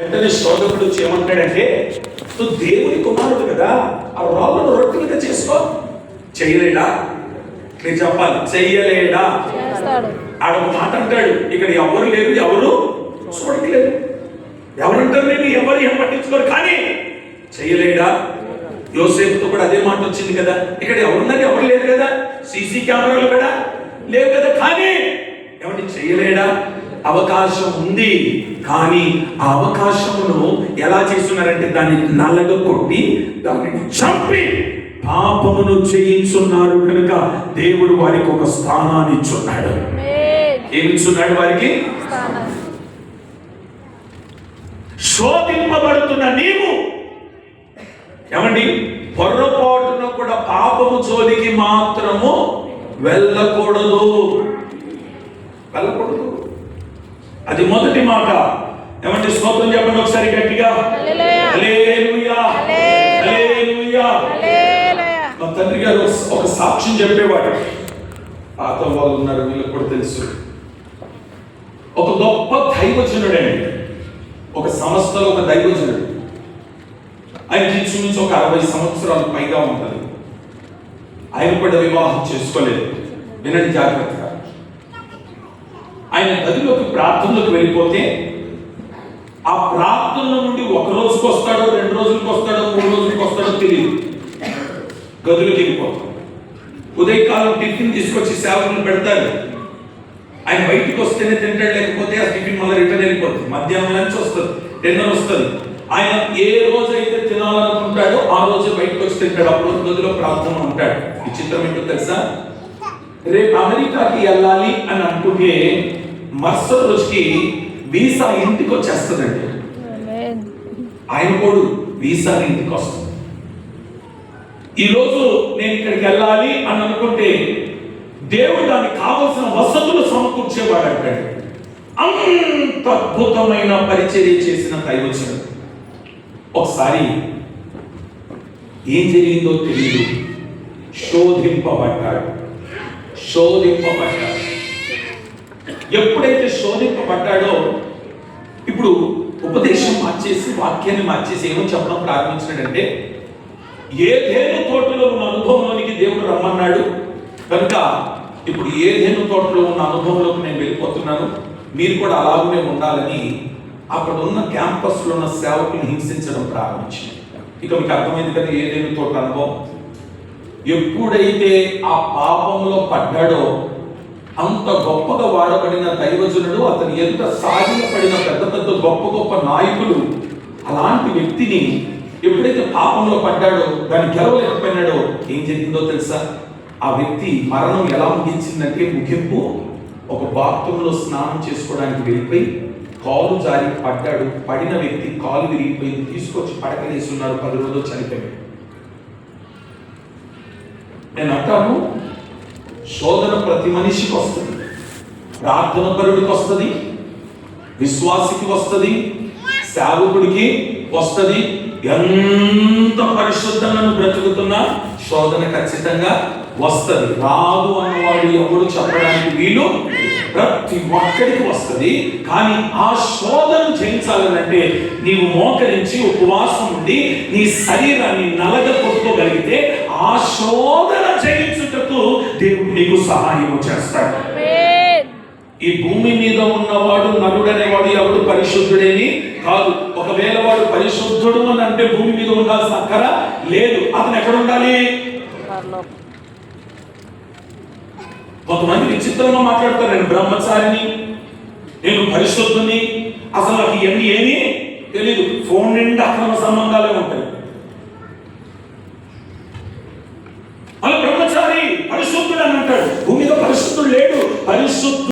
వెంటనే శోధకుడు ఏమంటాడంటే, నువ్వు దేవుని కుమారుడు కదా, ఆ రాళ్ళను రొట్టెలుగా చేసుకో. చెయ్యలేడా? నేను చెప్పాలి, చెయ్యలేడా? ఆడొక మాట అంటాడు, ఇక్కడ ఎవరు లేరు, ఎవరు చూడట్లేదు. ఎవరంటారు నేను ఎవరు ఏం పట్టించుకోరు, కానీ చెయ్యలేడా? యోసేపుతో కూడా అదే మాట వచ్చింది కదా, ఇక్కడ ఎవరున్నారు, ఎవరు లేరు కదా, సీసీ కెమెరాలు కూడా లేవు కదా, కానీ ఎవరిని చెయ్యలేడా? అవకాశం ఉంది, కానీ ఆ అవకాశమును ఎలా చేస్తున్నారంటే దాన్ని నల్లగా కొట్టి దానిని చంపి పాపమును చేయించున్నారు కనుక దేవుడు వారికి ఒక స్థానాన్ని ఇచ్చున్నాడు. ఏమిచ్చున్నాడు వారికి? శోధింపబడుతున్న నీవు ఏమండి, పొర్రపాటున కూడా పాపము జోలికి మాత్రము వెళ్ళకూడదు. అది మొదటి మాట. ఏమంటే స్తోత్రం చెప్పండి ఒకసారి గట్టిగా. హల్లెలూయా, హల్లెలూయా. మా తండ్రి గారు ఒక సాక్ష్యం చెప్పేవాడు. పాత వాళ్ళు ఉన్నారు, వీళ్ళకి కూడా తెలుసు. ఒక గొప్ప దైవజనుడు అండి, ఒక సంస్థలో ఒక దైవజనుడు. ఆయన ఇంచుమించు ఒక 60 సంవత్సరాలు పైగా ఉంటుంది. ఆయన కూడా వివాహం చేసుకోలేదు. వినండి జాగ్రత్తగా. ఆయన గదిలోకి ప్రార్థనలోకి వెళ్ళిపోతే ఆ ప్రార్థన నుండి ఒక రోజుకి వస్తాడో, 2 రోజులకు వస్తాడో, 3 రోజులకు వస్తాడో తెలియదు. గదిలోకి వెళ్ళిపోతాడు. ఉదయకాలం టిఫిన్ తీసుకొచ్చి సేవకులు పెడతారు. ఆయన బయటికి వస్తేనే తింటాడు, లేకపోతే ఆ టిఫిన్ మళ్ళీ రిటర్న్ వెళ్ళిపోతుంది. మధ్యాహ్నం లంచ్ వస్తుంది, డిన్నర్ వస్తుంది. ఆయన ఏ రోజు అయితే తినాలనుకుంటాడో ఆ రోజు బయటకు వచ్చి తింటాడు. అప్పుడు గదిలో ప్రార్థన ఉంటాడు. ఈ చిత్రం ఏంటో తెలుసా? రేపు అమెరికాకి వెళ్ళాలి అని అనుకుంటే మరుసటి రోజుకి వీసా ఇంటికి వచ్చేస్తుందండి. ఆయన కూడా వీసా ఇంటికి వస్తుంది. ఈరోజు నేను ఇక్కడికి వెళ్ళాలి అని అనుకుంటే దేవుడు దానికి కావలసిన వసతులు సమకూర్చేవాడు అంటాడు. అంత అద్భుతమైన పరిచర్య చేసిన దైవజనుడు. ఒకసారి ఏం జరిగిందో తెలియదు, శోధింపబడ్డాడు. ఎప్పుడైతే శోధింపబడ్డాడో ఇప్పుడు ఉపదేశం మార్చేసి, వాక్యాన్ని మార్చేసి ఏమో చెప్పడం ప్రారంభించాడంటే, ఏదెను తోటలో ఉన్న అనుభవంలోనికి దేవుడు రమ్మన్నాడు కనుక ఇప్పుడు ఏదెను తోటలో ఉన్న అనుభవంలోకి నేను వెళ్ళిపోతున్నాను, మీరు కూడా అలాగనే ఉండాలని అక్కడ ఉన్న క్యాంపస్లో ఉన్న సేవకులను హింసించడం ప్రారంభించింది. ఇక మీకు అర్థమైంది కదా ఏదెను తోట అనుభవం. ఎప్పుడైతే ఆ పాపంలో పడ్డాడో అంత గొప్పగా వాడబడిన దైవజనుడు, అతని ఎంత సాగిలపడిన పెద్ద పెద్ద గొప్ప గొప్ప నాయకులు, అలాంటి వ్యక్తిని ఎప్పుడైతే పాపంలో పడ్డాడో, దాన్ని గెలవలేకపోయినాడో ఏం జరిగిందో తెలుసా? ఆ వ్యక్తి మరణం ఎలా ముగించిందంటే, ముగింపు ఒక బాత్రూంలో స్నానం చేసుకోవడానికి వెళ్ళిపోయి కాలు జారి పడ్డాడు. పడిన వ్యక్తి కాలు విరిగిపోయింది, తీసుకొచ్చి పడకలేస్తున్నారు. 10 రోజులు చనిపోయాడు. నేను అంటాను, శోధన ప్రతి మనిషికి వస్తుంది. ప్రార్థన పరుడికి వస్తుంది, విశ్వాసికి వస్తుంది, సేవకుడికి వస్తుంది. ఎంత పరిశుద్ధంగా బ్రతుకుతున్నా శోధన ఖచ్చితంగా వస్తుంది. రాదు అన్నవాడు ఎవరు చెప్పడానికి వీలు, ప్రతి ఒక్కడికి వస్తుంది. కానీ ఆ శోధన జయించాలంటే నీవు మోకరించి ఉపవాసం ఉండి నీ శరీరాన్ని నలగొట్టుకోగలిగితే ఆ శోధన జయించుటకు దేవుడు నీకు సహాయం చేస్తాడు. ఈ భూమి మీద ఉన్నవాడు నరుడనేవాడు ఎవడు పరిశుద్ధుడేని కాదు. ఒకవేళ వాడు పరిశుద్ధుడు అని అంటే భూమి మీద ఉండాల్సిన అక్కర లేదు. అతను ఎక్కడ ఉండాలి? కొంతమంది విచిత్రంగా మాట్లాడతారు, నేను బ్రహ్మచారిని, నేను పరిశుద్ధుని, అసలు నాకు ఇవన్నీ ఏమీ తెలియదు. ఫోన్ నిండా అక్రమ సంబంధాలే ఉంటాయి. అలా బ్రహ్మచారి పరిశుద్ధుడు అని అంటాడు. భూమి మీద పరిశుద్ధుడు లేడు. పరిశుద్ధుడు